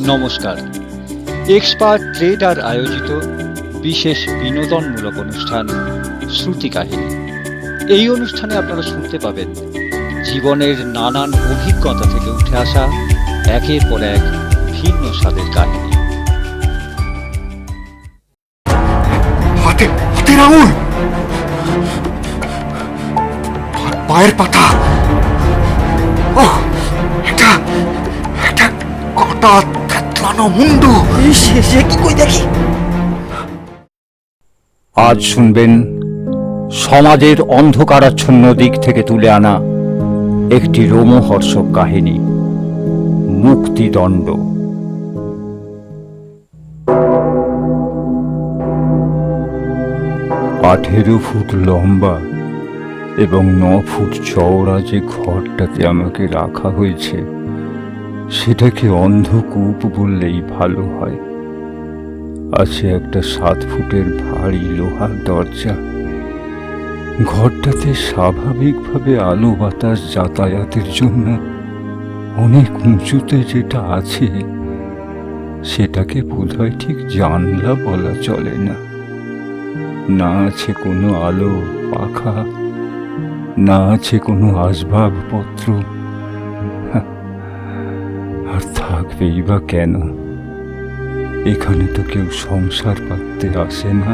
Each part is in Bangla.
নমস্কার। এক্সপার্ট ট্রেডার আয়োজিত বিশেষ বিনোদনমূলক অনুষ্ঠান শ্রুতি কাহিনী। এই অনুষ্ঠানে আপনারা শুনতে পাবেন জীবনের নানান অভিজ্ঞতা থেকে উঠে আসা একের পর এক ভিন্ন স্বাদের কাহিনী। হাতের আঙুল, পায়ের পাতা, একটা কাটা থেতলানো মুন্ডু। সে কি কই দেখি। আজ শুনবেন সমাজের অন্ধকারাচ্ছন্ন দিক থেকে তুলে আনা একটি রোমহর্ষক কাহিনী, মুক্তিদণ্ড। 18 ফুট লম্বা এবং 9 ফুট চওড়া যে ঘরটাতে আমাকে রাখা হয়েছে সেটাকে অন্ধকূপ বললেই ভালো হয়। আছে একটা 7 ফুটের ভারী লোহার দরজা। ঘরটাতে স্বাভাবিকভাবে আলো বাতাস যাতায়াতের জন্য অনেক উঁচুতে যেটা আছে সেটাকে বোধহয় ঠিক জানলা বলা চলে না। না আছে কোনো আলো পাখা, না আছে কোনো আসবাবপত্র, আর থাকবেই বা কেন? এখানে তো কেউ সংসার পাততে আসে না,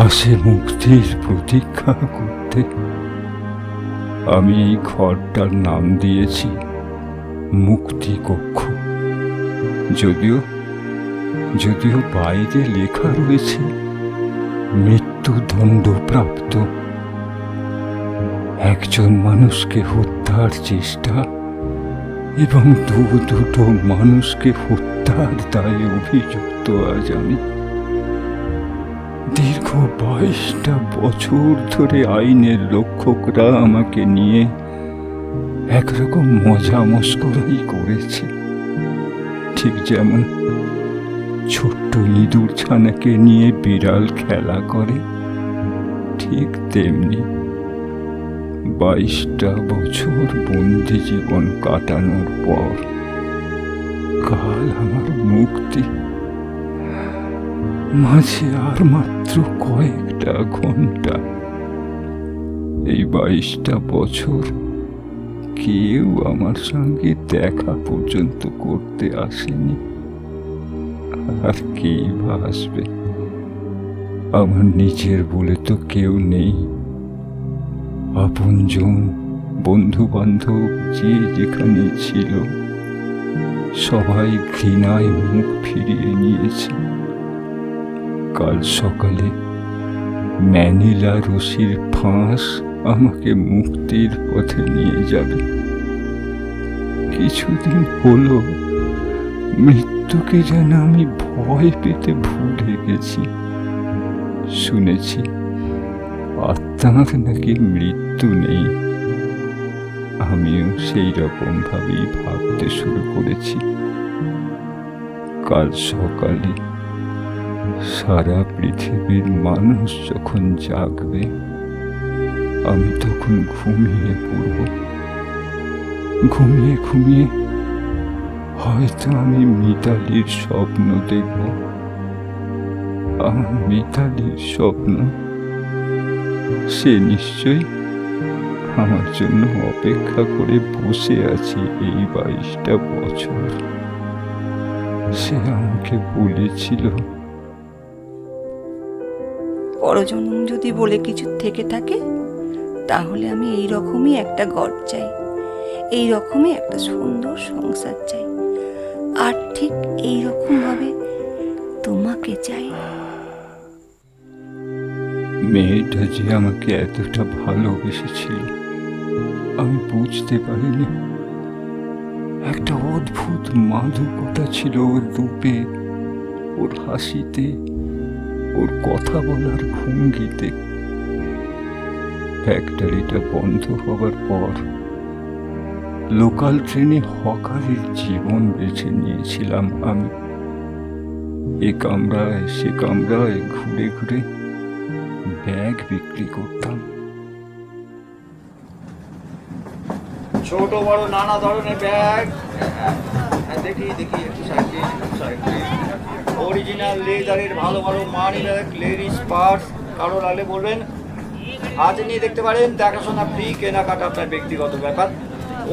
আসে মুক্তির প্রতীক্ষা করতে। আমি এই ঘরটার নাম দিয়েছি মুক্তি কক্ষ। যদিও বাইরে লেখা রয়েছে মৃত্যুদণ্ডপ্রাপ্ত। একজন মানুষকে হত্যার চেষ্টা এবং দুটো মানুষকে হত্যার দায়ে অভিযুক্ত আজ আমি। দীর্ঘ 22টা বছর ধরে আইনের রক্ষকরা আমাকে নিয়ে একরকম মজা মস্করাই করেছে। ঠিক যেমন ছোট্ট ইঁদুর ছানাকে নিয়ে বিড়াল খেলা করে, ঠিক তেমনি 22টা বছর বন্দি জীবন কাটানোর পর কাল আমার মুক্তি। মাঝে আর মাত্র কয়েকটা ঘন্টা। এই 22টা বছর কেউ আমার সঙ্গে দেখা পর্যন্ত করতে আসেনি, আর কে বা আসবে? আমার নিজের বলে তো কেউ নেই। আপনজন, বন্ধু বান্ধব যে যেখানে ছিল সবাই ঘৃণায় মুখ ফিরিয়ে নিয়েছে। কাল সকালে ম্যানিলা রশির ফাঁস আমাকে মুক্তির পথে নিয়ে যাবে। কিছুদিন হলো মৃত্যুকে যেন আমি ভয় পেতে ভুলে গেছি। শুনেছি আত্মার নাকি মৃত্যু নেই। আমিও সেই রকম ভাবেই ভাবতে শুরু করেছি। কাল সকালে সারা পৃথিবীর মানুষ যখন জাগবে আমি তখন ঘুমিয়ে পড়ব। ঘুমিয়ে হয়তো আমি মিতালির স্বপ্ন দেখব। আমার মিতালির স্বপ্ন, সে নিশ্চয়ই আমার জন্য অপেক্ষা করে বসে আছে এই 22টা বছর। সে আমাকে বলেছিল, পরজন্ম যদি বলে কিছু থেকে থাকে তাহলে আমি এই রকমই একটা ঘর চাই, এই রকমই একটা সুন্দর সংসার চাই, আর ঠিক এই রকম ভাবে তোমাকে চাই। মেয়েটা যে আমাকে এতটা ভালোবেসেছিল আমি বুঝতে পারিনি। একটা অদ্ভুত মাদকতা ছিল ওর রূপে, ওর হাসিতে, ওর কথা বলার ভঙ্গিতে। ফ্যাক্টরিটা বন্ধ হবার পর লোকাল ট্রেনে হকারের জীবন বেছে নিয়েছিলাম আমি। এ কামরায় সে কামরায় ঘুরে ঘুরে ব্যাগ বিক্রি করতাম। ছোট বড় নানা ধরনের ব্যাগ, দেখি দেখি একটু সাইড অরিজিনাল লেদারের ভালো ভালো মানি ব্যাগ, লেডিস পার্স, কারো লাগলে বলবেন। হাতে নিয়ে দেখতে পারেন, দেখাশোনা ফ্রি, কেনাকাটা আপনার ব্যক্তিগত ব্যাপার।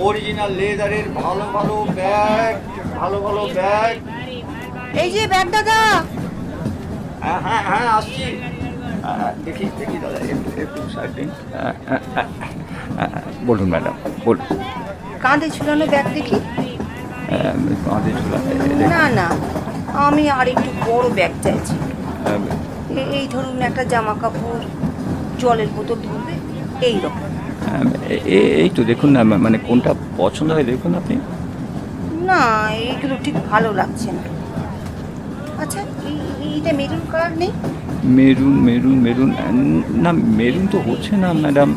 অরিজিনাল লেদারের ভালো ভালো ব্যাগ, ভালো ভালো ব্যাগ। এই যে ব্যাগ দাদা। হ্যাঁ হ্যাঁ হ্যাঁ আসছি। দেখি দেখি দাদা, একটু একটু সাইড দিন। বলুন ম্যাডাম, বলুন। কাঁধে ঝুলানো ব্যাগ দেখি। কাঁধে ঝুলানো, না না, আমি আর একটু বড় ব্যাগ চাইছি। এই ধরুন একটা জামা কাপড়, জলের বোতল ধরবে, এই রকম। এই তো দেখুন না, মানে কোনটা পছন্দ হয় দেখুন আপনি। না, এইগুলো ঠিক ভালো লাগছে না। আচ্ছা, এইটা মেরুন কালার নেই? মেরুন মেরুন মেরুন না, মেরুন তো হচ্ছে না ম্যাডাম।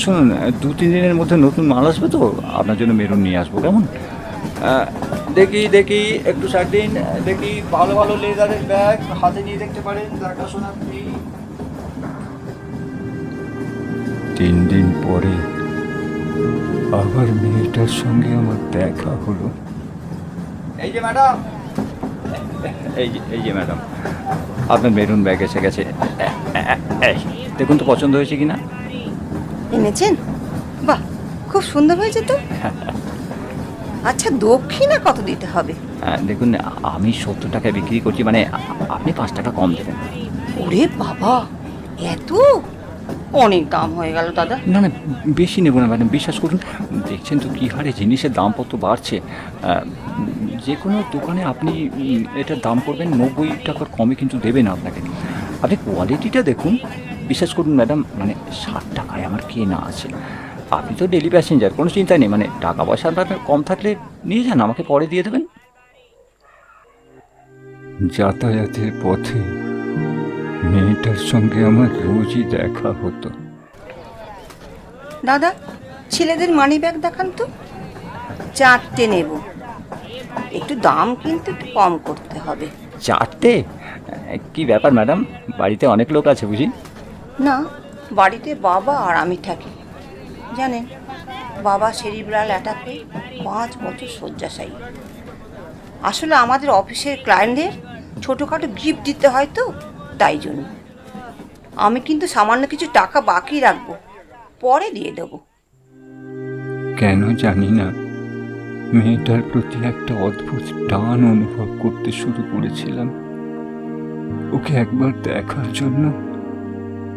শুনুন, 2-3 দিনের মধ্যে নতুন মাল আসবে তো আপনার জন্য মেরুন নিয়ে আসবো, কেমন? দেখি দেখি একটু সাইড দিন। দেখি ভালো ভালো লেদারের ব্যাগ, হাতে নিয়ে দেখতে পারেন, দেখাশোনা ফ্রি। 3 দিন পরে আবার মেয়েটার সঙ্গে আমার দেখা হলো। এই যে ম্যাডাম, এই যে ম্যাডাম, আপনার মেরুন ব্যাগ এসে গেছে। এই দেখুন তো পছন্দ হয়েছে কিনা। এনেছেন? বাহ, খুব সুন্দর হয়েছে তো। আচ্ছা, দক্ষিণা কত দিতে হবে? দেখুন, আমি 70 টাকায় বিক্রি করছি, মানে আপনি 5 টাকা কম দেবেন। ওরে বাবা, এত অনেক দাম হয়ে গেল দাদা। না না, বেশি নেব না ম্যাডাম, বিশ্বাস করুন। দেখছেন তো কী হারে জিনিসের দামপত্র বাড়ছে। যে কোনো দোকানে আপনি এটার দাম করবেন 90 টাকার কমে, কিন্তু দেবে না আপনাকে। আপনি কোয়ালিটিটা দেখুন, বিশ্বাস করুন ম্যাডাম, মানে 60 টাকায় আমার কেনা আছে। আপনি তো ডেলি প্যাসেঞ্জার, কোনো চিন্তা নেই, মানে টাকা পয়সা আপনার কম থাকলে নিয়ে যান, আমাকে পরে দিয়ে দেবেন। যাতায়াতের পথে মেয়েটার সঙ্গে আমার রোজই দেখা হতো। দাদা, ছেলেদের মানি ব্যাগ দেখান তো। 4টে নেব, একটু দাম কিন্তু একটু কম করতে হবে। 4টে? কি ব্যাপার ম্যাডাম, বাড়িতে অনেক লোক আছে বুঝি? না, বাড়িতে বাবা আর আমি থাকি। জানেন, বাবা সেরিব্রাল অ্যাটাকে 5 বছর শয্যাশায়ী। আসলে আমাদের অফিসের ক্লায়েন্টদের ছোটোখাটো গিফট দিতে হয় তো, তাই জন্য। আমি কিন্তু সামান্য কিছু টাকা বাকি রাখবো, পরে দিয়ে দেবো। কেন জানি না, মেয়েটার প্রতি একটা অদ্ভুত টান অনুভব করতে শুরু করেছিলাম। ওকে একবার দেখার জন্য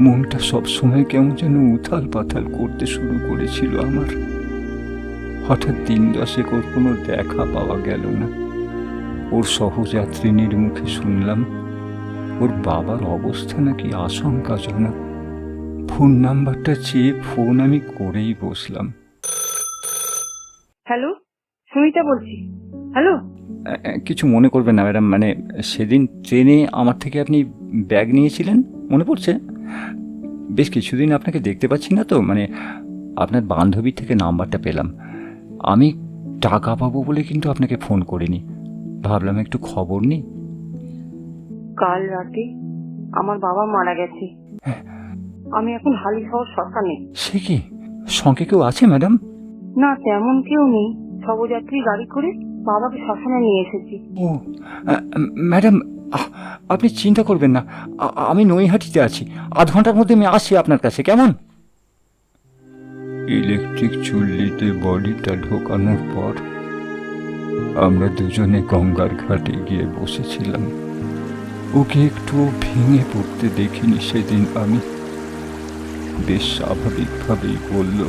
মনটা সবসময় কেমন যেন উথাল পাথাল করতে শুরু করেছিল আমার। হঠাৎ 10 ওর কোনো দেখা পাওয়া গেল না। ওর সহযাত্রিনীর মুখে শুনলাম ওর বাবার অবস্থা নাকি আশঙ্কাজনক। ফোন নাম্বারটা চেয়ে ফোন আমি করেই বসলাম। হ্যালো, সুমিতা বলছি। হ্যালো। কিছু মনে করবেন না ম্যাডাম, মানে সেদিন ট্রেনে আমার থেকে আপনি ব্যাগ নিয়েছিলেন, মনে পড়ছে? বেশ কিছুদিন আপনাকে দেখতে পাচ্ছি না তো, মানে আপনার বান্ধবীর থেকে নাম্বারটা পেলাম। আমি টাকা পাবো বলে কিন্তু আপনাকে ফোন করিনি, ভাবলাম একটু খবর নিই। কাল রাতে আমার বাবা মারা গেছে। আমি এখন হালিশহর শ্মশানে। সে কি, সঙ্গে কেউ আছে ম্যাডাম? না, তেমন কেউ নেই। শবযাত্রী গাড়ি করে বাবাকে শ্মশানে নিয়ে এসেছি। ও ম্যাডাম, আপনি চিন্তা করবেন না, আমি নৈহাটিতে আছি। আধ ঘন্টার মধ্যে আমি আসছি আপনার কাছে, কেমন? ইলেকট্রিক চুল্লিতে বডিটা ঢোকানোর পর আমরা দুজনে গঙ্গার ঘাটে গিয়ে বসেছিলাম। ওকে একটু ভেঙে পড়তে দেখিনি সেদিন আমি। বেশ স্বাভাবিকভাবেই বলল,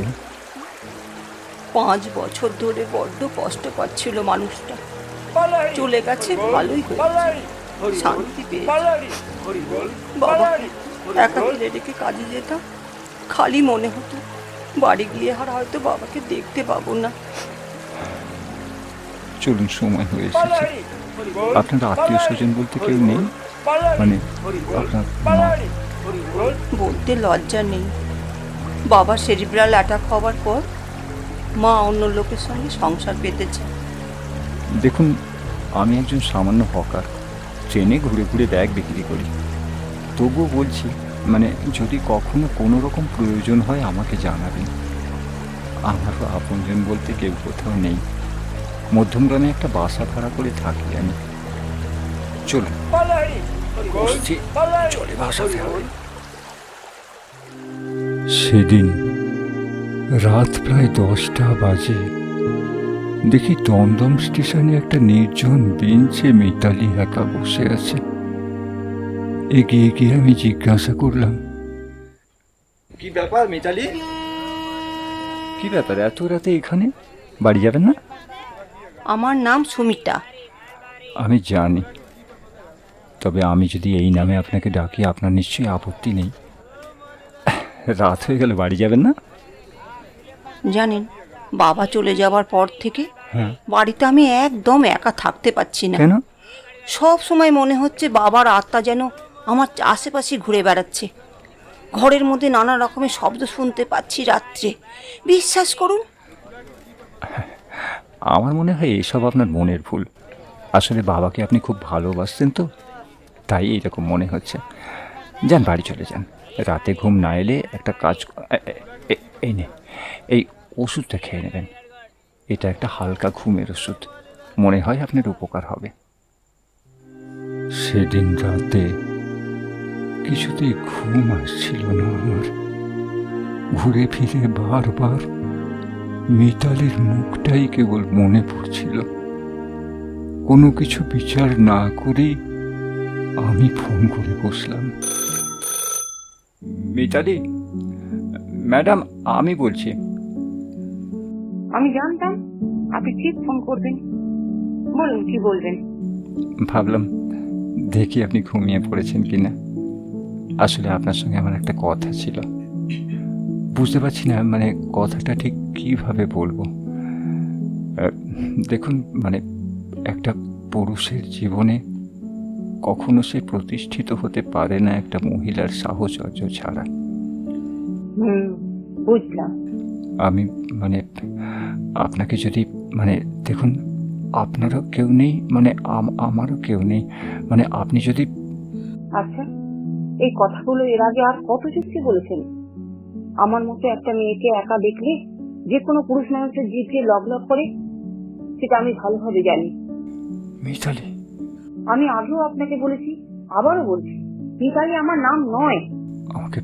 5 বছর ধরে বড্ড কষ্ট পাচ্ছিল মানুষটা। চলে গেছে, ভালোই হয়েছে, শান্তি পেয়েছে। বাবাকে একা ফেলে রেখে কাজে যেতাম, খালি মনে হতো বাড়ি গিয়ে আর হয়তো বাবাকে দেখতে পাবো না। চলুন, সময় হয়ে এসেছে। আপনার আত্মীয় স্বজন বলতে কেউ নেই? মানে আপনার মা? বলতে লজ্জা নেই, বাবা সেরিব্রাল অ্যাটাক হওয়ার পর মা অন্য লোকের সঙ্গে সংসার পেতেছে। দেখুন, আমি একজন সামান্য হকার, ট্রেনে ঘুরে ঘুরে ব্যাগ বিক্রি করি। তবুও বলছি, মানে যদি কখনো কোনো রকম প্রয়োজন হয় আমাকে জানাবেন। আমারও আপনজন বলতে কেউ কোথাও নেই। মধ্যমগ্রামে একটা বাসা ভাড়া করে থাকি আমি। চলুন, বসছি, চলে বাসাতে হবে। সেদিন রাত প্রায় 10টা বাজে। দেখি দমদম স্টেশনে একটা নির্জন বেঞ্চে মিতালি একা বসে আছে। এগিয়ে গিয়ে আমি জিজ্ঞাসা করলাম, কি ব্যাপার মিতালি? কি ব্যাপার এত রাতে এখানে? বাড়ি যাবেন না? আমার নাম সুমিতা। আমি জানি, তবে আমি যদি এই নামে আপনাকে ডাকি আপনার নিশ্চয়ই আপত্তি নেই। রাত হয়ে গেল, বাড়ি যাবেন না? জানেন, বাবা চলে যাওয়ার পর থেকে হ্যাঁ। বাড়িতে আমি একদম একা থাকতে পারছি না। কেন? সব সময় মনে হচ্ছে বাবার আত্মা যেন আমার আশেপাশে ঘুরে বেড়াচ্ছে। ঘরের মধ্যে নানা রকমের শব্দ শুনতে পাচ্ছি রাত্রে। বিশ্বাস করুন। আমার মনে হয় এসব আপনার মনের ভুল। আসলে বাবাকে আপনি খুব ভালোবাসতেন তো, তাই এইরকম মনে হচ্ছে। যান, বাড়ি চলে যান। রাতে ঘুম না এলে একটা কাজ, এই নে, এই ওষুধটা খেয়ে নেবেন। এটা একটা হালকা ঘুমের ওষুধ, মনে হয় আপনার উপকার হবে। সেদিন রাতে কিছুতেই ঘুম আসছিল না আমার। ঘুরে ফিরে বারবার মিতালির মুখটাই কেবল মনে পড়ছিল। কোনো কিছু বিচার না করেই আমি ফোন করে বসলাম। মিতালি ম্যাডাম, আমি বলছি। আমি জানতাম আপনি ঠিক ফোন করবেন। বলুন, কি বলবেন? ভাবলাম দেখি আপনি ঘুমিয়ে পড়েছেন কিনা। আসলে আপনার সঙ্গে আমার একটা কথা ছিল, বুঝতে পারছি না মানে কথাটা ঠিক কিভাবে বলবো। দেখুন, মানে একটা পুরুষের জীবনে কখনো সে প্রতিষ্ঠিত হতে পারে না একটা মহিলার সাহচর্য ছাড়া। বুঝলাম। আমি মানে আপনাকে যদি মানে দেখুন, আপনারও কেউ নেই, মানে আমারও কেউ নেই, মানে আপনি যদি। আচ্ছা, এই কথাগুলো এর আগে আর কত যুক্তি বলেছেন? আমার মতো একটা মেয়েকে একা দেখলে যে কোনো পুরুষ মানুষের জিভকে লগ করে, সেটা আমি ভালোভাবে জানি। মিতালি, আমি আগেও আপনাকে বলেছি, আবারও বলছি, মিতালি আমার নাম নয়। আমাকে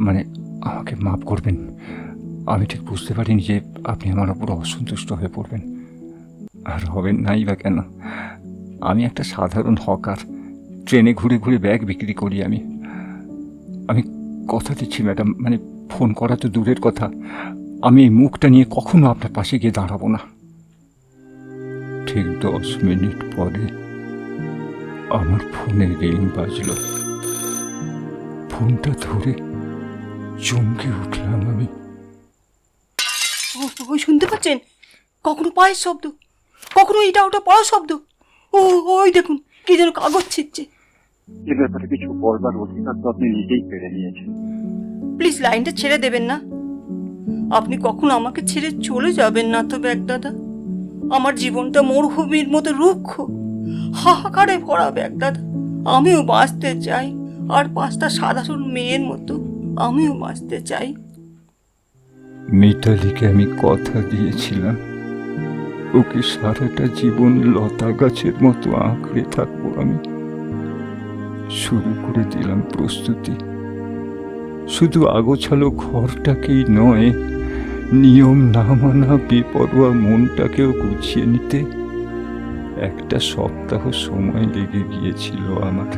মানে আমাকে মাফ করবেন। আমি ঠিক বুঝতে পারিনি যে আপনি আমার উপর অসন্তুষ্ট হয়ে পড়বেন। আর হবেন নাই বা কেন? আমি একটা সাধারণ হকার, ট্রেনে ঘুরে ঘুরে ব্যাগ বিক্রি করি। আমি কথা দিচ্ছি ম্যাডাম, মানে ফোন করা তো দূরের কথা, আমি এই মুখটা নিয়ে কখনো আপনার পাশে গিয়ে দাঁড়াবো না। ঠিক 10 মিনিট পরে আমার ফোনে রিং বাজল। ফোনটা ধরে চমকে উঠলাম আমি। ওই শুনতে পাচ্ছেন? কখনো পায়ের শব্দ, কখনো এটা ওটা পড়ার শব্দ। ওই দেখুন, কি যেন কাগজ ছিঁড়ছে। এ ব্যাপারে কিছু বলবার অধিকার তো আপনি নিজেই পেরে নিয়েছেন। প্লিজ লাইনটা ছেড়ে দেবেন না। আপনি কখনো আমাকে ছেড়ে চলে যাবেন না তো ব্যাগদাদা। আমার জীবনটা মরুভূমির মতো রুক্ষ, হাহাকারে ভরা ব্যাগদাদা। আমিও বাঁচতে চাই, আর 5টা সাধারণ মেয়ের মতো আমিও বাঁচতে চাই। মিতালিকে আমি কথা দিয়েছিলাম, ওকে সারাটা জীবন লতা গাছের মতো আঁকড়ে থাকবো আমি। শুরু করে দিলাম প্রস্তুতি। শুধু আগোছালো ঘরটাকেই নয়, নিয়ম না মানা বেপরোয়া মনটাকেও গুছিয়ে নিতে একটা সপ্তাহ সময় লেগে গিয়েছিল আমার।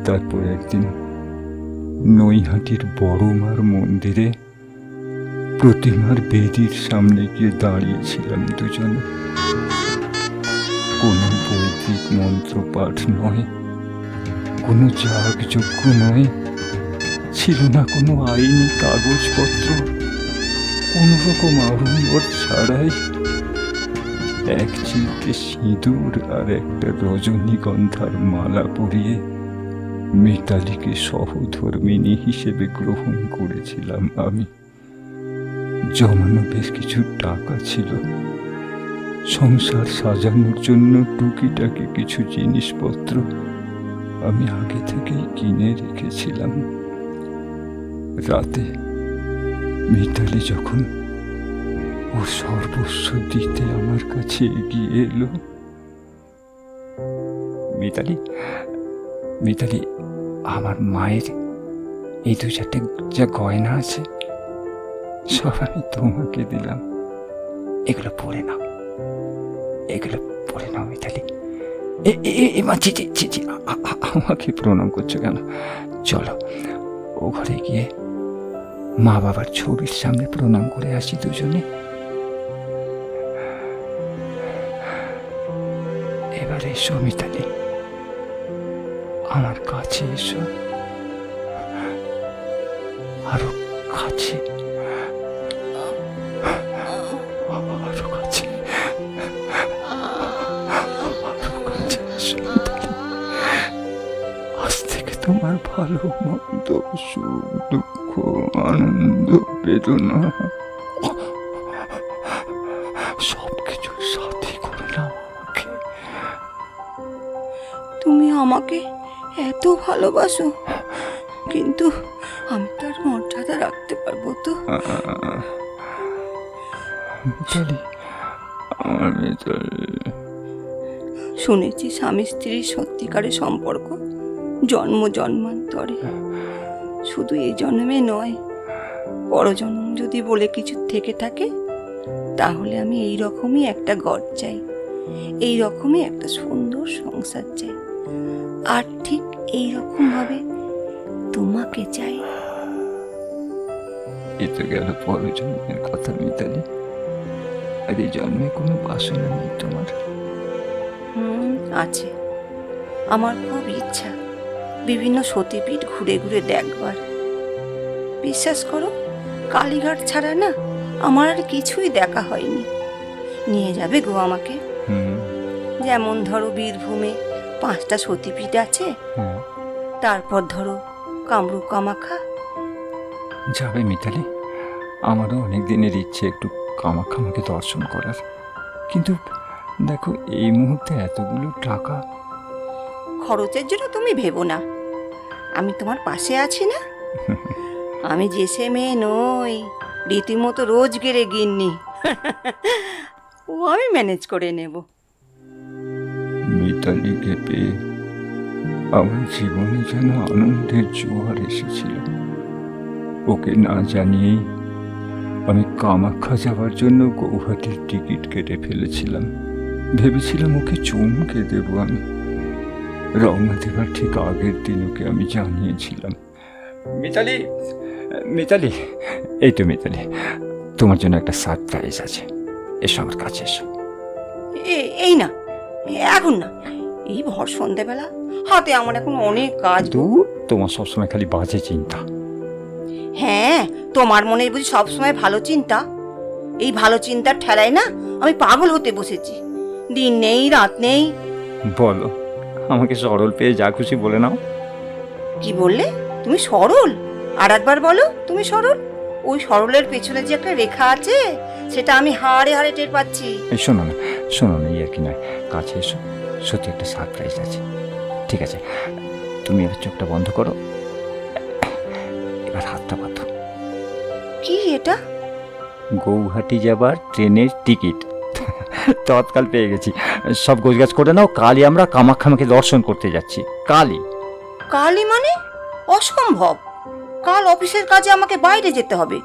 তারপর একদিন নৈহাটির বড়মার মন্দিরে প্রতিমার বেদির সামনে গিয়ে দাঁড়িয়েছিলাম দুজনে। কোনো বৈদিক মন্ত্রপাঠ নয়, কোনো যাগযজ্ঞ নয়, ছিল না কোনো আইনি কাগজপত্র, কোনো রকম আড়ম্বর ছাড়াই এক চিলতে সিঁদুর আর একটা রজনীগন্ধার মালা পরিয়ে মিতালিকে সহধর্মিণী হিসেবে গ্রহণ করেছিলাম আমি। জমানো বেশ কিছু টাকা ছিল, সংসার সাজানোর জন্য টুকিটাকি কিছু জিনিসপত্র আমি আগে থেকেই কিনে রেখেছিলাম। রাতে মিতালি যখন ও সর্বস্ব দিতে আমার কাছে এগিয়ে এলো। মিতালি, মিতালি, আমার মায়ের এই 2-4টে যা গয়না আছে সব আমি তোমাকে দিলাম, এগুলো পরে নাও, এগুলো পরে নাও মিতালি। মা, ছি ছি ছি ছি, আমাকে প্রণাম করছো কেন? চলো ও ঘরে গিয়ে মা বাবার ছবির সামনে প্রণাম করে আসি দুজনে। এবার এসো মিতালি, আমার কাছে এসো, আরো কাছে, আরো কাছে, আরো কাছে এসো মিতালি। আজ থেকে তোমার ভালো মন্দ, সুখ দুঃখ, আনন্দ বেদনা সবকিছুর সাথে করে নাও আমাকে। তুমি আমাকে এত ভালোবাসো, কিন্তু আমি তার মর্যাদা রাখতে পারবো তো? মিতালি, আমার মিতালি। শুনেছি স্বামী স্ত্রীর সত্যিকারের সম্পর্ক জন্ম জন্মান্তরে, শুধু এই জন্মে নয়, পরজন্ম যদি বলে কিছু থেকে থাকে, তাহলে আমি এই রকমই একটা ঘর চাই, এই রকমই একটা সুন্দর সংসার চাই, আর ঠিক এই রকম ভাবে তোমাকে চাই। এ তো গেল পরজন্মের কথা মিতালি, আর এই জন্মে কোনো বাসনা নেই তোমার? আছে। আমার খুব ইচ্ছা বিভিন্ন সতীপীঠ ঘুরে ঘুরে দেখবার। বিশ্বাস করো, কালীঘাট ছাড়া না আমার আর কিছুই দেখা হয়নি। নিয়ে যাবে গো আমাকে? যেমন ধরো বীরভূমে 5টা সতীপীঠ আছে, তারপর ধরো কামরূপ কামাখ্যা। যাবে মিতালি, আমারও অনেক দিনের ইচ্ছে একটু কামাখ্যা মাকে দর্শন করার, কিন্তু দেখো এই মুহূর্তে এতগুলো টাকা। খরচের জন্য তুমি ভেবো না, আমি তোমার পাশে আছি না। আমি যে সে মেয়ে নই, রীতিমতো রোজগেরে গিন্নি। ও আমি ম্যানেজ করে নেব। মিতালিকে পেয়ে আমার জীবনে যেন আনন্দের জোয়ার এসেছিল। ওকে না জানিয়েই আমি কামাখ্যা যাওয়ার জন্য গৌহাটির টিকিট কেটে ফেলেছিলাম। ভেবেছিলাম ওকে চমকে দেব আমি। রওনা দেবার ঠিক আগের দিন ওকে আমি জানিয়েছিলাম, মিতালি, মিতালি, এই তো মিতালি, তোমার জন্য একটা সারপ্রাইজ আছে, এসো আমার কাছে এসো। এই না, এখন না, এই ভর সন্ধ্যাবেলা হাতে আমার এখন অনেক কাজ। দূর, তোমার সবসময় খালি বাজে চিন্তা। হ্যাঁ, তোমার মনে বুঝি সবসময় ভালো চিন্তা? এই ভালো চিন্তার ঠেলায় না আমি পাগল হতে বসেছি। দিন নেই রাত নেই। বলো, আমাকে সরল পেয়ে যা খুশি বলে নাও। কি বললে তুমি? সরল? আর একবার বলো, তুমি সরল? ওই সরলের পেছনে যে একটা রেখা আছে, সেটা আমি হাড়ে হাড়ে টের পাচ্ছি। এই শোনো না, শোনো না, এই আর কি নয়, কাছে এসো, সত্যি একটা সারপ্রাইজ আছে। ঠিক আছে, তুমি এবার চোখটা বন্ধ করো, এবার হাতটা বাঁধো। কি এটা? গৌহাটি যাবার ট্রেনের টিকিট তৎকাল পেয়ে গেছি। সব গোছগাছ করে নাও, কালই আমরা কামাখ্যা মাকে দর্শন করতে যাচ্ছি। কালই? কালই মানে? অসম্ভব। কাল অফিসের কাজে আমাকে বাইরে যেতে হবে,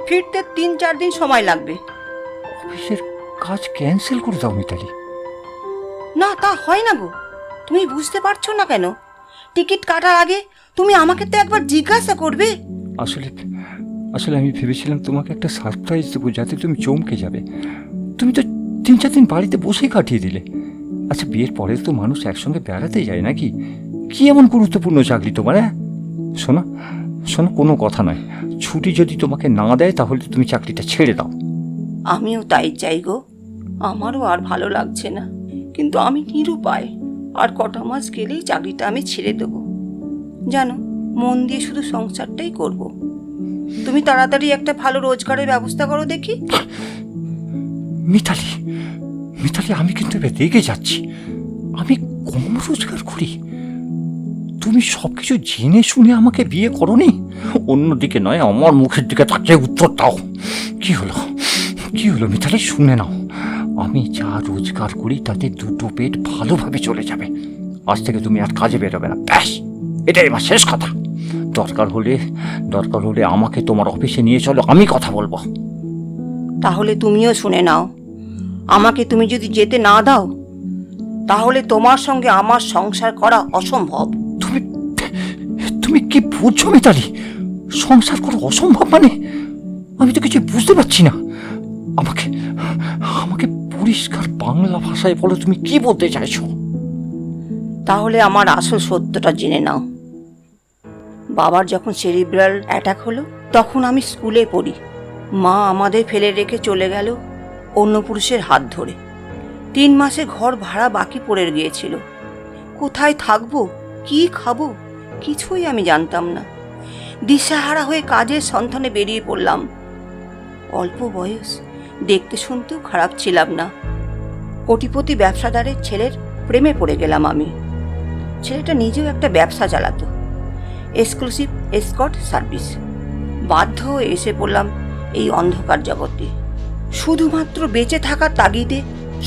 ফিরতে 3-4 দিন সময় লাগবে। অফিসের কাজ ক্যান্সেল করে দাও মিতালি। না, তা হয় না গো। তুমি বুঝতে পারছো না কেন? টিকিট কাটার আগে তুমি আমাকে তো একবার জিজ্ঞাসা করবে। আসলে আসলে আমি ভেবেছিলাম তোমাকে একটা সারপ্রাইজ দেবো, যাতে তুমি চমকে যাবে। তুমি তো 3-4 দিন বাড়িতে বসেই কাটিয়ে দিলে। আচ্ছা, বিয়ের পরে তো মানুষ একসঙ্গে বেড়াতে যায় নাকি? কি এমন গুরুত্বপূর্ণ চাকরি তোমার? হ্যাঁ, শোনো শোনো, কোনো কথা নয়, ছুটি যদি তোমাকে না দেয় তাহলে তুমি চাকরিটা ছেড়ে দাও। আমিও তাই চাই গো, আমারও আর ভালো লাগছে না, কিন্তু আমি নিরুপায়। আর কটা মাস গেলেই চাকরিটা আমি ছেড়ে দেবো। জানো, মন দিয়ে শুধু সংসারটাই করব। তুমি তাড়াতাড়ি একটা ভালো রোজগারের ব্যবস্থা করো দেখি। মিতালি, মিতালি, আমি কিন্তু এবার রেগে যাচ্ছি। আমি কম রোজগার করি? তুমি সবকিছু জেনে শুনে আমাকে বিয়ে করোনি? অন্যদিকে নয়, আমার মুখের দিকে তাকিয়ে উত্তর দাও। কি হলো? কি হলো মিতালি, শুনে নাও, আমি যা রোজগার করি তাতে দুটো পেট ভালোভাবে চলে যাবে। আজ থেকে তুমি আর কাজে বেরোবে না, ব্যাস, এটাই আমার শেষ কথা। দরকার হলে আমাকে তোমার অফিসে নিয়ে চলো, আমি কথা বলবো। তাহলে তুমিও শুনে নাও, আমাকে তুমি যদি যেতে না দাও তাহলে তোমার সঙ্গে আমার সংসার করা অসম্ভব। তুমি তুমি কি বুঝছো মিতালি? সংসার করা অসম্ভব মানে? আমি তো কিছু বুঝতে পারছি না। আমাকে আমাকে পরিষ্কার বাংলা ভাষায় বলো, তুমি কি বলতে চাইছো? তাহলে আমার আসল সত্যটা জেনে নাও। বাবার যখন সেরিব্রাল অ্যাটাক হলো তখন আমি স্কুলে পড়ি। মা আমাদের ফেলে রেখে চলে গেল অন্য পুরুষের হাত ধরে। 3 মাসে ঘর ভাড়া বাকি পড়ে গিয়েছিল। কোথায় থাকবো, কি খাবো, কিছুই আমি জানতাম না। দিশাহারা হয়ে কাজের সন্ধানে বেরিয়ে পড়লাম। অল্প বয়স, দেখতে শুনতেও খারাপ ছিলাম না। কোটিপতি ব্যবসাদারের ছেলের প্রেমে পড়ে গেলাম আমি। ছেলেটা নিজেও একটা ব্যবসা চালাতো, এক্সক্লুসিভ এসকর্ট সার্ভিস। বাধ্য হয়ে এসে পড়লাম এই অন্ধকার জগতে। শুধুমাত্র বেঁচে থাকার তাগিদে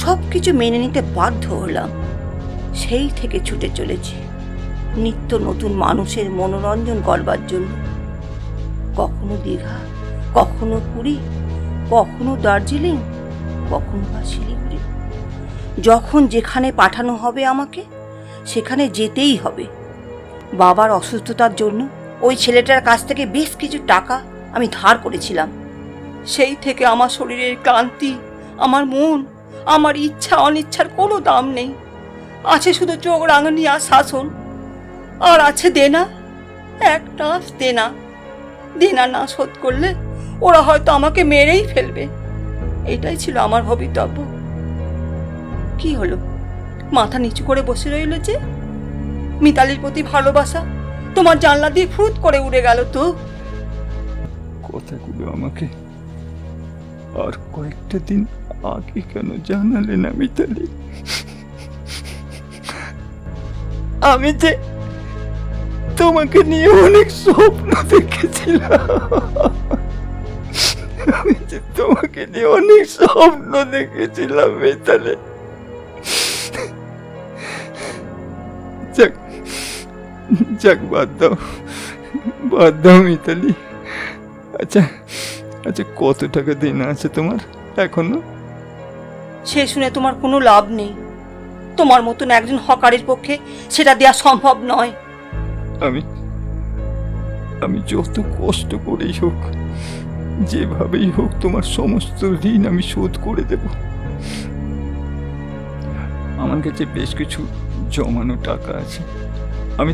সব কিছু মেনে নিতে বাধ্য হলাম। সেই থেকে ছুটে চলেছি নিত্য নতুন মানুষের মনোরঞ্জন করবার জন্য। কখনো দীঘা, কখনো পুরী, কখনো দার্জিলিং, কখনো বা শিলিগুড়ি। যখন যেখানে পাঠানো হবে আমাকে সেখানে যেতেই হবে। বাবার অসুস্থতার জন্য ওই ছেলেটার কাছ থেকে বেশ কিছু টাকা আমি ধার করেছিলাম। সেই থেকে আমার শরীরের ক্লান্তি, আমার মন, আমার ইচ্ছা অনিচ্ছার কোনো দাম নেই। আছে শুধু চোখ রাঙানি আর শাসন। আর আছে দেনা, এক টাস দেনা। দেনা না শোধ করলে ওরা হয়তো আমাকে মেরেই ফেলবে। এটাই ছিল আমার ভবিতব্য। কি হলো, মাথা নিচু করে বসে রইল যে? মিতালির প্রতি ভালোবাসা তোমার জানলা দিয়ে ফুট করে উড়ে গেল তো? কথাগুলো আমাকে আর কয়েকটা দিন আগে কেন জানালে না মিতালি? আমি যে তোমাকে নিয়ে অনেক স্বপ্ন দেখেছিলাম, আমি যে তোমাকে নিয়ে অনেক স্বপ্ন দেখেছিলাম মিতালি। যাক যাক, বাদ দাও মিতালি। আচ্ছা, কত টাকা দেনা আছে তোমার এখনো? সে শুনে তোমার কোনো লাভ নেই। তোমার মতন একজন হকারের পক্ষে সেটা দেওয়া সম্ভব নয়। আমি যত কষ্ট করেই হোক, যেভাবেই হোক, তোমার সমস্ত ঋণ আমি শোধ করে দেব। আমার কাছে বেশ কিছু জমানো টাকা আছে, আমি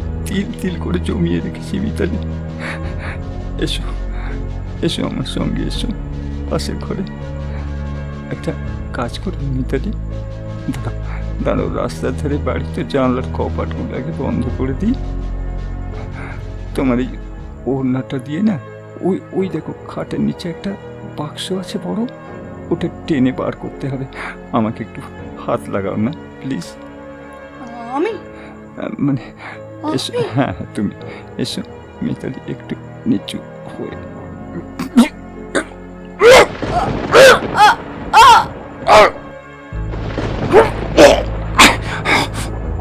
তিল করে জমিয়ে রেখেছি মিতালি। এসো আমার সঙ্গে, এসো পাশের ঘরে। একটা কাজ করি মিতালি, দাঁড়াও, রাস্তার ধারে বাড়িতে জানলার কপাটগুলো আগে বন্ধ করে দিই। তোমার এই ওড়নাটা দিয়ে না, ওই দেখো খাটের নিচে একটা বাক্স আছে বড়, ওটা টেনে বার করতে হবে। আমাকে একটু হাত লাগাও না প্লিজ। আমি মানে এসো, হ্যাঁ তুমি এসো মিতালি, একটু নিচু হয়ে।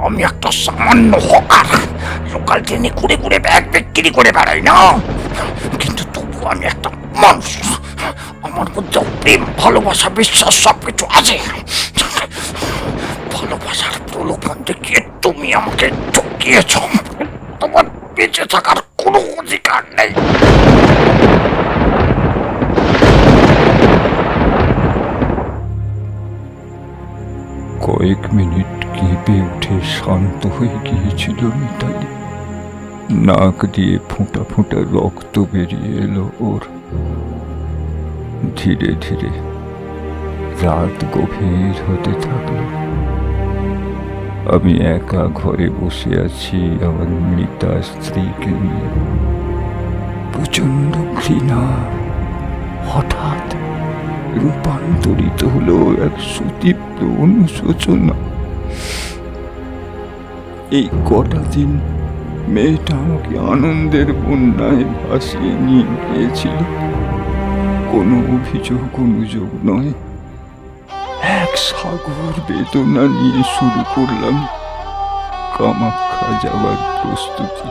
আমি একটা সামান্য হকার, লোকাল ট্রেনে ঘুরে ঘুরে ব্যাগ বিক্রি করে বেড়াই না, কিন্তু তবু আমি একটা মানুষ। আমার মধ্যে প্রেম, ভালোবাসা, বিশ্বাস সবকিছু আছে। ভালোবাসার প্রলোভন দেখিয়ে তুমি আমাকে ঠকিয়েছ। তোমার বেঁচে থাকার কোনো অধিকার নেই। কয়েক মিনিট কেঁপে উঠে শান্ত হয়ে গিয়েছিল মিতালি। নাক দিয়ে ফোঁটা ফোঁটা রক্ত বেরিয়ে এলো ওর। ধীরে ধীরে রাত গভীর হতে থাকলো। আমি একা ঘরে বসে আছি আমার মৃতা স্ত্রীকে নিয়ে। প্রচন্ড ঘৃণা হঠাৎ রূপান্তরিত হলো এক সুতীব্র অনুশোচনা। এই কটা দিন মেয়েটা আমাকে আনন্দের বন্যায় ভাসিয়ে নিয়ে গিয়েছিল। কোনো অভিযোগ অনুযোগ নয়, এক সাগর বেদনা নিয়ে শুরু করলাম কামাখ্যা যাওয়ার প্রস্তুতি।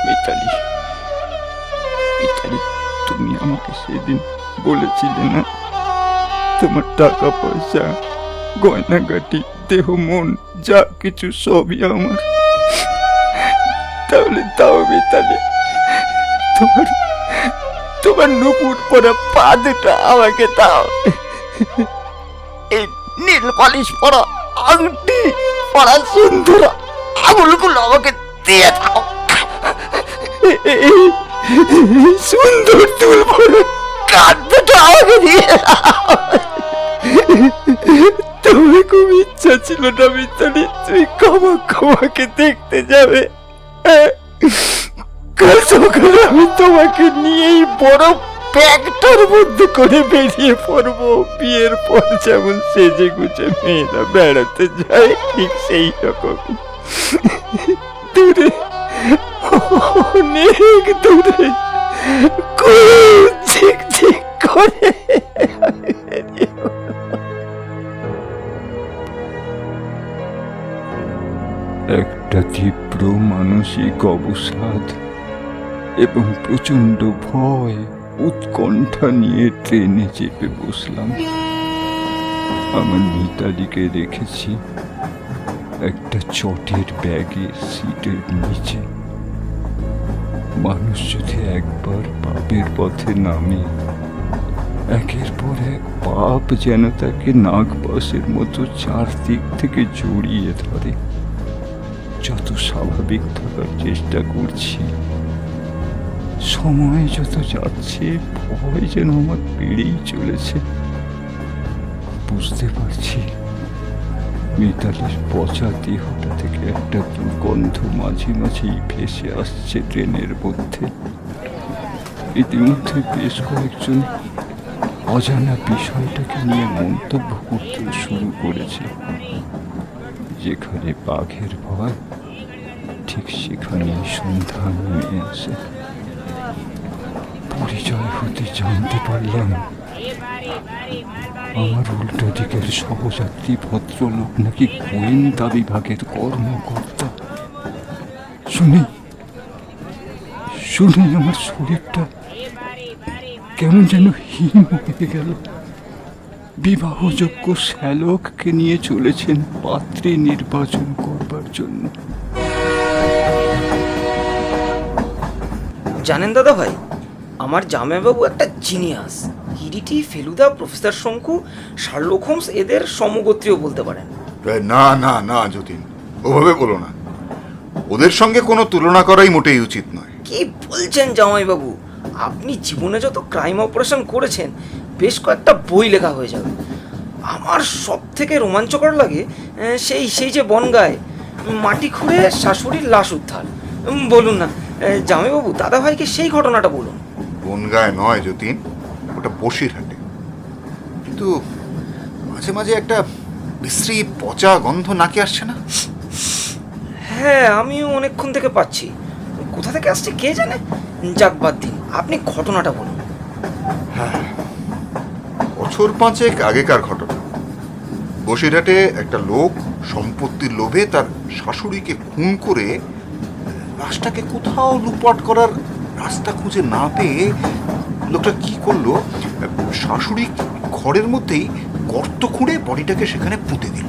মিতালি, মিতালি, তুমি আমাকে সেদিন বলেছিলে না, তোমার টাকা পয়সা, গয়নাগাটি, দেহ মন যা কিছু সবই আমার। তাহলে দাও মিতালি, তোমার তোমার নুপুর পরা পা দুটো আমাকে দাও। এই নীল পালিশ পরা আংটি পরা সুন্দর আঙুলগুলো আমাকে দিয়ে দাও। এই সুন্দর চুল পরা কান দুটো আমাকে দিয়ে দাও। তোমার খুব ইচ্ছা ছিল না মিতালি, তুই কামাখ্যাকে দেখতে যাবে। কাল সকালে আমি তোমাকে নিয়েই বড় ব্যাগটার মধ্যে করে বেরিয়ে পড়বো। বিয়ের পর যেমন সেজে গুজে মেয়েরা বেড়াতে যায়, ঠিক সেই রকম দূরে, অনেক দূরে ঝিকঝিক করে একটা তীব্র মানসিক অবসাদ এবং প্রচন্ড ভয় উৎকণ্ঠা নিয়ে ট্রেনে চেপে বসলাম। আমার মিতালিকে রেখেছি একটা চটের ব্যাগে সিটের নিচে। মানুষ যদি একবার পাপের পথে নামে, একের পর এক পাপ যেন তাকে নাগপাশের মতো চারদিক থেকে জড়িয়ে ধরে। যত স্বাভাবিক থাকার চেষ্টা করছি, সময় যত যাচ্ছে ভয় যেন আমার বেড়েই চলেছে। বুঝতে পারছি মিতালির পচা দেহটা থেকে একটা দুর্গন্ধ মাঝে মাঝেই ভেসে আসছে ট্রেনের মধ্যে। ইতিমধ্যে বেশ কয়েকজন অজানা বিষয়টাকে নিয়ে মন্তব্য করতে শুরু করেছে। যেখানে বাঘের ভয়, ঠিক সেখানেই সন্ধ্যা নেমে আসে। পরিচয় হতে জানতে পারলাম আমার উল্টো দিকের সহযাত্রী ভদ্রলোক নাকি গোয়েন্দা বিভাগের কর্মকর্তা। শুনে আমার শরীরটা কেমন যেন হিম হয়ে গেল। বিবাহযোগ্য শ্যালককে নিয়ে চলেছেন পাত্রী নির্বাচন করবার জন্য। জানেন দাদা ভাই, আমার জামাইবাবু একটা জিনিয়াস। হিরিটি, ফেলুদা, প্রফেসর শঙ্কু, শার্লক হোমস এদের সমগোত্রীয় বলতে পারেন। না না না যতীন, ওভাবে বলো না। ওদের সঙ্গে কোনো তুলনা করাই মোটেই উচিত নয়। কি বলছেন জামাইবাবু? আপনি জীবনে যত ক্রাইম অপারেশন করেছেন, বেশ কয়েকটা বই লেখা হয়ে যাবে। আমার সব থেকে রোমাঞ্চকর লাগে সেই যে বনগায় মাটি খুঁড়ে শাশুড়ির লাশ উদ্ধার। বলুন না জামাইবাবু, দাদা ভাইকে সেই ঘটনাটা বলুন। বনগায় নয় যতীন, ওটা বসিরহাটে। কিন্তু মাঝে মাঝে একটা বিশ্রী পচা গন্ধ নাকে আসছে না? হ্যাঁ, আমিও অনেকক্ষণ থেকে পাচ্ছি। কোথা থেকে আসছে কে জানে। যাক, বাদ দিন, আপনি ঘটনাটা বলুন। হ্যাঁ, বছর 5 আগেকার ঘটনা। বসিরহাটে একটা লোক সম্পত্তির লোভে তার শাশুড়িকে খুন করে লাশটাকে কোথাও লুটপাট করার রাস্তা খুঁজে না পেয়ে লোকটা কি করলো, শাশুড়ি ঘরের মধ্যেই গর্ত খুঁড়ে বডিটাকে সেখানে পুঁতে দিল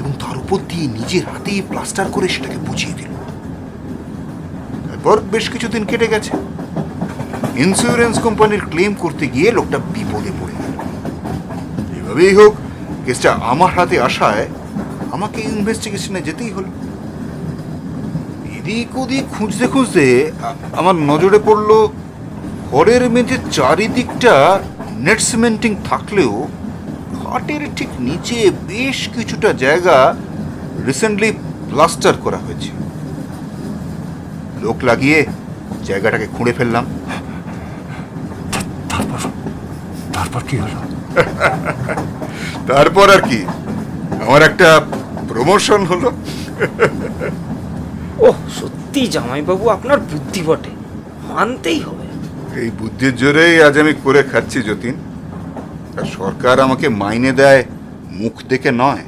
এবং তার উপর দিয়ে নিজের হাতেই প্লাস্টার করে সেটাকে বুঝিয়ে দিল। তারপর বেশ কিছুদিন কেটে গেছে। ইন্স্যুরেন্স কোম্পানির ক্লেম করতে গিয়ে লোকটা বিপদে পড়ে গেল। এভাবেই হোক, কেসটা আমার হাতে আসায় আমাকে ইনভেস্টিগেশনে যেতেই হলো। এদিক ওদিক খুঁজতে খুঁজতে আমার নজরে পড়ল ঘরের মেঝে চারিদিকটা নেট সিমেন্টিং থাকলেও খাটের ঠিক নিচে বেশ কিছুটা জায়গা রিসেন্টলি প্লাস্টার করা হয়েছে। লোক লাগিয়ে জায়গাটাকে খুঁড়ে ফেললাম। তারপর কি হলো? তারপর আর কি, আমার একটা প্রমোশন হলো। ওহ, সত্যি জামাইবাবু, আপনার বুদ্ধি বটে, মানতেই হবে। এই বুদ্ধির জোরেই আজ আমি করে খাচ্ছি যতীন। আর সরকার আমাকে মাইনে দেয় মুখ দেখে নয়।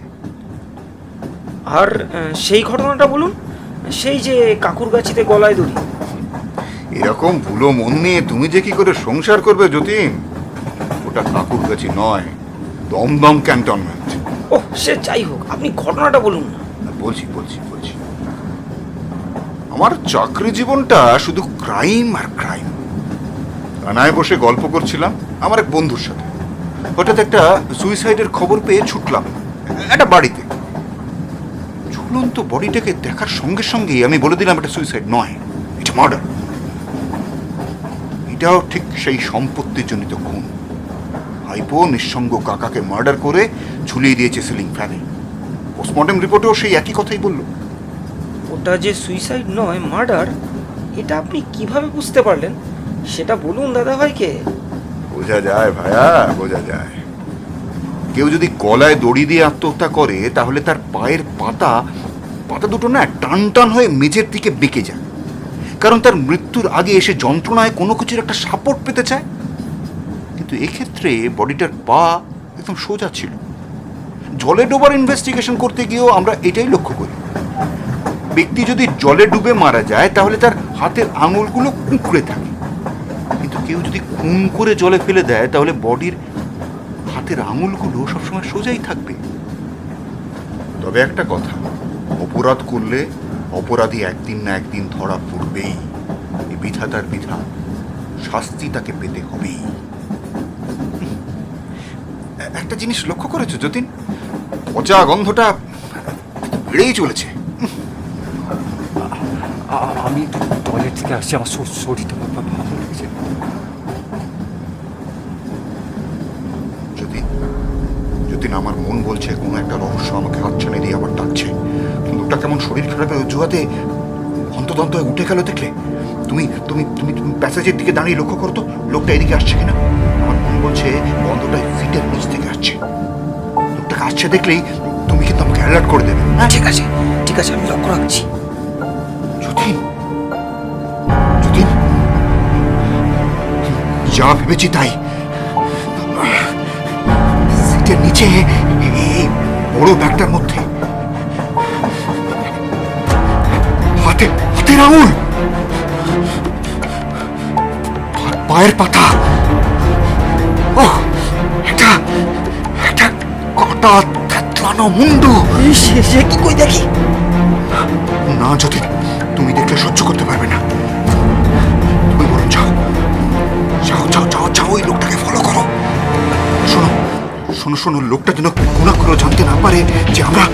আর সেই ঘটনাটা বলুন, সেই যে কাকুর গাছিতে গলায় দড়ি। এরকম ভুলো মন নিয়ে তুমি যে কি করে সংসার করবে যতীন? ওটা কাকুর কাছে নয়, দমদম ক্যান্টনমেন্ট। ওহ, সে যাই হোক, আপনি ঘটনাটা বলুন না। বলছি বলছি বলছি আমার চাকরি জীবনটা শুধু ক্রাইম আর ক্রাইম। থানায় বসে গল্প করছিলাম আমার এক বন্ধুর সাথে। হঠাৎ একটা সুইসাইডের খবর পেয়ে ছুটলাম একটা বাড়িতে। ঝুলন্ত বডিটাকে দেখার সঙ্গে সঙ্গেই আমি বলে দিলাম এটা সুইসাইড নয়, এটা মার্ডার। এটাও ঠিক সেই সম্পত্তিজনিত খুন। ভাইপো নিঃসঙ্গ কাকাকে মার্ডার করে ঝুলিয়ে দিয়েছে সিলিং ফ্যানে। পোস্টমর্টম রিপোর্টেও সেই একই কথাই বলল। ওটা যে সুইসাইড নয়, মার্ডার, এটা আপনি কিভাবে বুঝতে পারলেন সেটা বলুন দাদা ভাইকে। বোঝা যায় ভাইয়া, বোঝা যায়। কেউ যদি গলায় দড়ি দিয়ে আত্মহত্যা করে তাহলে তার পায়ের পাতা দুটো না টান টান হয়ে মেঝের দিকে বেঁকে যায়, কারণ তার মৃত্যুর আগে এসে যন্ত্রণায় কোনো কিছুর একটা সাপোর্ট পেতে চায়। কিন্তু এক্ষেত্রে বডিটার পা একদম সোজা ছিল। জলে ডোবার ইনভেস্টিগেশন করতে গিয়েও আমরা এটাই লক্ষ্য করি। ব্যক্তি যদি জলে ডুবে মারা যায় তাহলে তার হাতের আঙুলগুলো কুঁকড়ে থাকে, কিন্তু কেউ যদি খুন করে জলে ফেলে দেয় তাহলে বডির হাতের আঙুলগুলো সবসময় সোজাই থাকবে। তবে একটা কথা, অপরাধ করলে অপরাধী একদিন না একদিন ধরা পড়বেই। এই বিধাতার বিধান, শাস্তি তাকে পেতে হবেই। একটা জিনিস লক্ষ্য করেছো যতীন? পচা গন্ধটা বেড়েই চলেছে। আমি টয়লেট থেকে আসছি, আমার শরীরটা ভালো লেগেছে। যতীন, আমার মন বলছে কোনো একটা রহস্য আমাকে হাতছানি দিয়ে আবার ডাকছে। লোকটা কেমন শরীর খারাপের অজুহাতে হন্তদন্ত হয়ে উঠে গেল দেখলে? তুমি তুমি তুমি তুমি প্যাসেজের দিকে দাঁড়িয়ে লক্ষ্য করো তো লোকটা এদিকে আসছে কিনা। আমার মন বলছে গন্ধটা সিটের নিচ থেকে আসছে। লোকটাকে আসছে দেখলেই তুমি কিন্তু আমাকে অ্যালার্ট করে দেবে। ঠিক আছে ঠিক আছে, আমি লক্ষ্য রাখছি। যতীন, যতীন, যা ভেবেছি তাই। সিটের নিচে এই বড় ব্যাগটার মধ্যে হাতের আঙুল, পায়ের পাতা, ও একটা একটা কাটা থেতলানো মুন্ডু। সে কি কই দেখি? না যতীন, তুমি দেখলে সহ্য করতে পারবে না। তুমি বরং যাও যাও যাও যাও যাও, ওই লোকটাকে ফলো করো। শোনো শোনো শোনো, লোকটা যেন কোনো করে জানতে না পারে যে আমরা।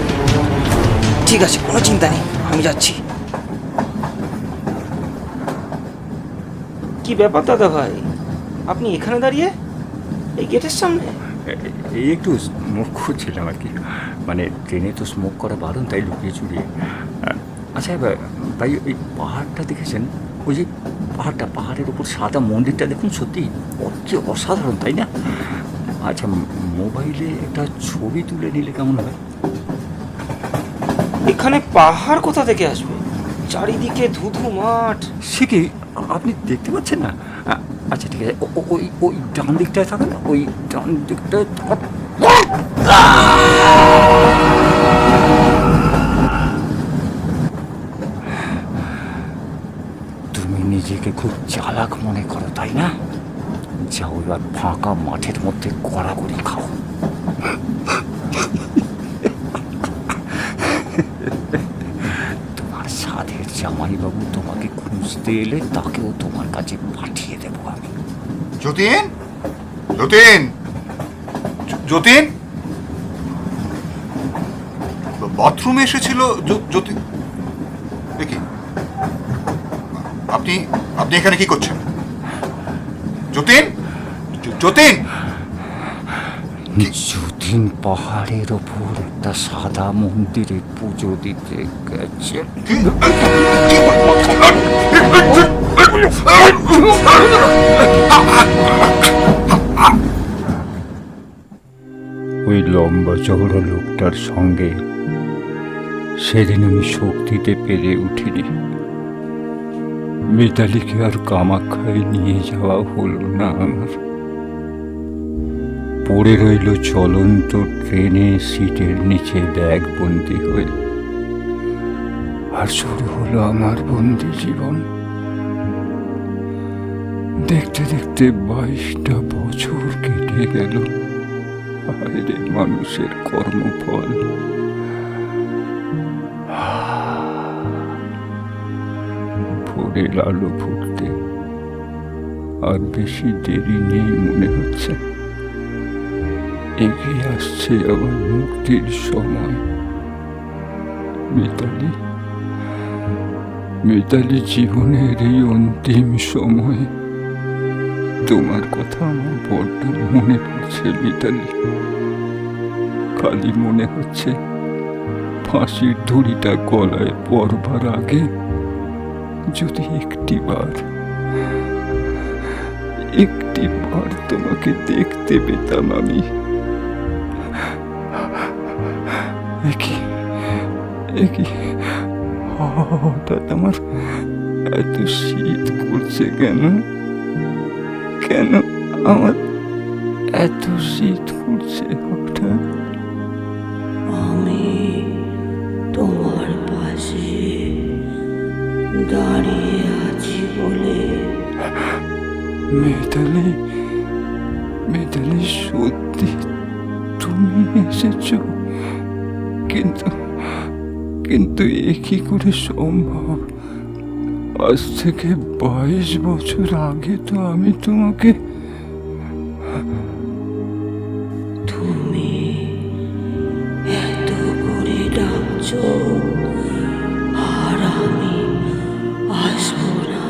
ঠিক আছে, কোনো চিন্তা নেই, আমি যাচ্ছি। কি ব্যাপার দাদা ভাই, আপনি এখানে দাঁড়িয়ে এই গেটের সামনে? এই একটু স্মোক করছিলাম আর কি, মানে ট্রেনে তো স্মোক করা বারণ, তাই লুকিয়ে চুরিয়ে। আচ্ছা ভাই, ওই পাহাড়টা দেখেছেন? ওই যে পাহাড়ের উপর সাদা মন্দিরটা দেখুন, সত্যি কি অসাধারণ, তাই না? আচ্ছা, মোবাইলে একটা ছবি তুলে নিলে কেমন হয়? এখানে পাহাড় কোথা থেকে আসবে? চারিদিকে ধুধু মাঠ। সে কি আপনি দেখতে পাচ্ছেন না? আচ্ছা ঠিক আছে, ওই ওই ডান দিকটায় থাকে না, ওই ডান দিকটায় তুমি নিজেকে খুব চালাক মনে করো, তাই না? যাও এবার ফাঁকা মাঠের মধ্যে গড়াগড়ি খাও। তোমার সাধের জামাইবাবু তোমাকে খুঁজতে এলে তাকেও তোমার কাছে পাঠিয়ে দেবো আমি। যতীন, যতীন, যতীন, বাথরুমে এসেছিল যতীন। দেখি আপনি আপনি এখানে কি করছেন? যতীন, যতীন, যতীন পাহাড়ের ওপর একটা সাদা মন্দিরে পুজো দিতে গেছে। ওই লম্বা চওড়া লোকটার সঙ্গে সেদিন আমি শক্তিতে পেরে উঠিনি। মিতালিকে আর কামাখ্যায় নিয়ে যাওয়া হলো না আমার। পড়ে রইল চলন্ত ট্রেনে সিটের নিচে ব্যাগ বন্দি হয়ে। আর শুরু হলো আমার বন্দি জীবন। দেখতে দেখতে 22টা বছর কেটে গেল। হায় রে মানুষের কর্মফল। ভোরের আলো ফুটতে আর বেশি দেরি নেই মনে হচ্ছে। এগিয়ে আসছে আবার মুক্তির সময়। মিতালি, মিতালি, জীবনের এই অন্তিম সময় তোমার কথা আমার বড্ড মনে পড়ছে মিতালি। খালি মনে হচ্ছে ফাঁসির দড়িটা গলায় পড়বার আগে যদি একটিবার তোমাকে দেখতে পেতাম আমি। হঠাৎ আমার এত শীত করছে কেন? কেন আমার এত শীত করছে হঠাৎ? আমি তোমার পাশে দাঁড়িয়ে আছি বলে। মিতালি, মিতালি, সত্যি তুমি এসেছো? কিন্তু এ কি করে সম্ভব? আজ থেকে 22 বছর আগে তো আমি তোমাকে। তুমি এত করে ডাকছো আর আমি আসবো না?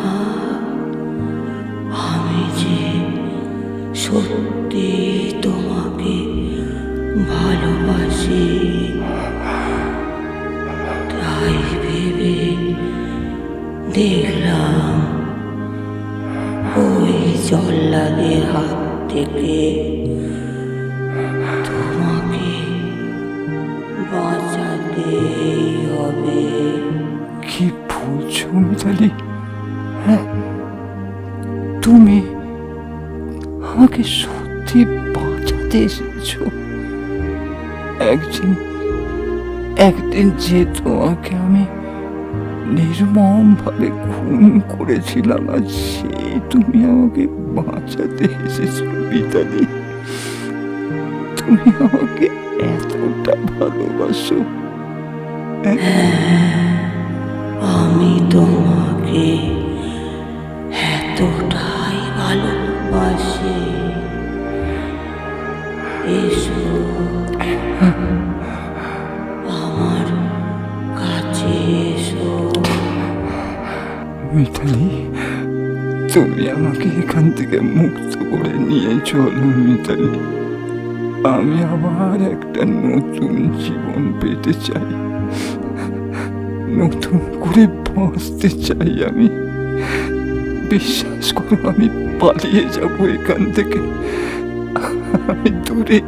আমি যে সত্যি তোমাকে ভালোবাসি, তাই ভেবে দেখলাম ওই জল্লাদের হাত থেকে তোমাকে বাঁচাতেই হবে। কি বলছো মিতালি? হ্যাঁ, তুমি আমাকে সত্যি বাঁচাতে এসেছো? একদিন যে তোমাকে আমি নির্মম ভাবে খুন করেছিলাম, আর সেই তুমি আমাকে বাঁচাতে এসেছো মিতালি? তুমি আমাকে এতটা ভালোবাসো? আমি তোমাকে এতটাই ভালোবাসি। এসো আমার কাছে এসো। মিতালি, তুমি আমাকে এখান থেকে মুক্ত করে নিয়ে চলো মিতালি। আমি আবার একটা নতুন জীবন পেতে চাই, নতুন করে বাঁচতে চাই আমি। বিশ্বাস করো, আমি পালিয়ে যাব এখান থেকে। আমি দূরে,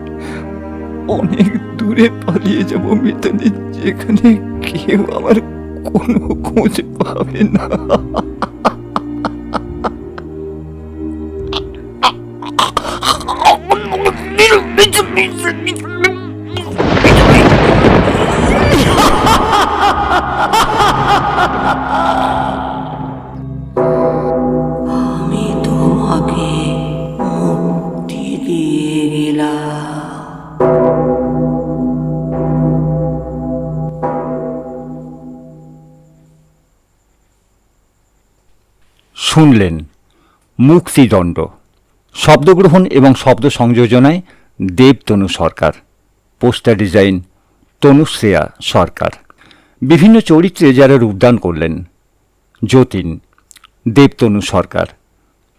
অনেক দূরে পালিয়ে যাব মিতালি, যেখানে কেউ আমার কোনো খোঁজ পাবে না। আমি তোমাকে মুক্তি দিয়ে গেলাম। শুনলেন মুক্তিদণ্ড। শব্দগ্রহণ এবং শব্দ সংযোজনায় দেবতনু সরকার, পোস্টার ডিজাইন তনুশ্রেয়া সরকার। বিভিন্ন চরিত্রে যারা রূপদান করলেন: যতীন দেবতনু সরকার,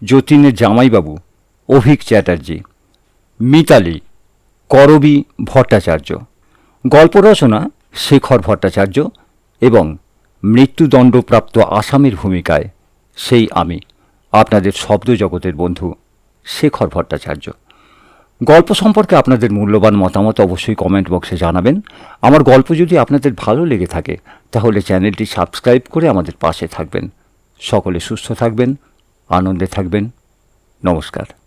যতীনের জামাইবাবু অভিক চ্যাটার্জি, মিতালি করবী ভট্টাচার্য, গল্প রচনা শেখর ভট্টাচার্য এবং মৃত্যুদণ্ডপ্রাপ্ত আসামির ভূমিকায় সেই আমি, আপনাদের শব্দ জগতের বন্ধু শেখর ভট্টাচার্য। গল্প সম্পর্কে আপনাদের মূল্যবান মতামত অবশ্যই কমেন্ট বক্সে জানাবেন। আমার গল্প যদি আপনাদের ভালো লেগে থাকে তাহলে চ্যানেলটি সাবস্ক্রাইব করে আমাদের পাশে থাকবেন। সকলে সুস্থ থাকবেন, আনন্দে থাকবেন। নমস্কার।